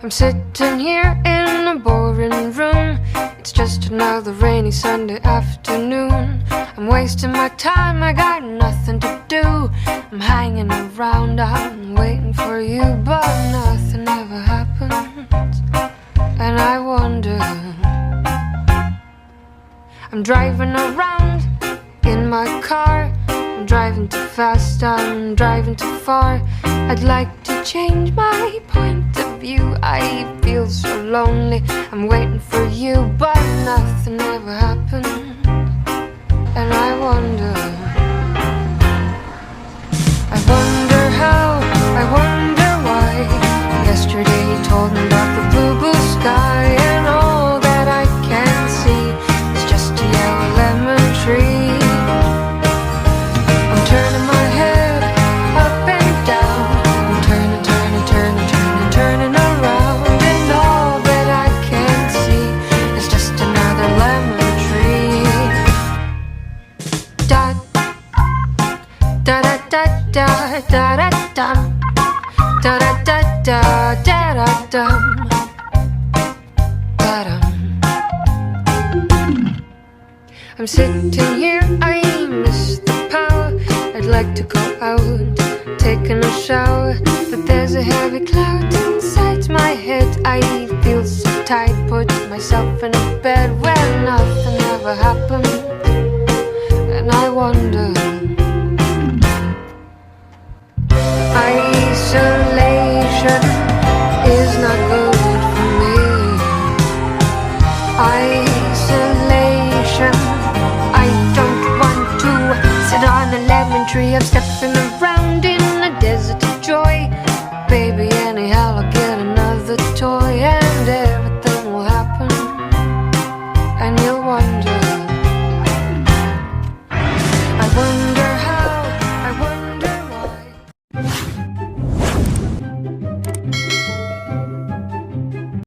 I'm sitting here in a boring room. It's just another rainy Sunday afternoon. I'm wasting my time, I got nothing to do. I'm hanging around, I'm waiting for you, but nothing ever happens. And I wonder, I'm driving around in my car. I'm driving too fast, I'm driving too far. I'd like to change my point of view. I feel so lonely, I'm waiting for you, but nothing ever happens. And I wonder how, I wonder why. Yesterday you told me about the blue, blue sky, and all that I can see is just a yellow lemon tree. I'm turning my head up and down. I'm turning, turning, turning, turning, turning around, and all that I can see is just another lemon tree. Da da da da da da da dum, da da da da da da dum, da dum. I'm sitting here, I miss the power. I'd like to go out, taking a shower, but there's a heavy cloud inside my head. I feel so tight, put myself in a bed where nothing ever happened. And I wonder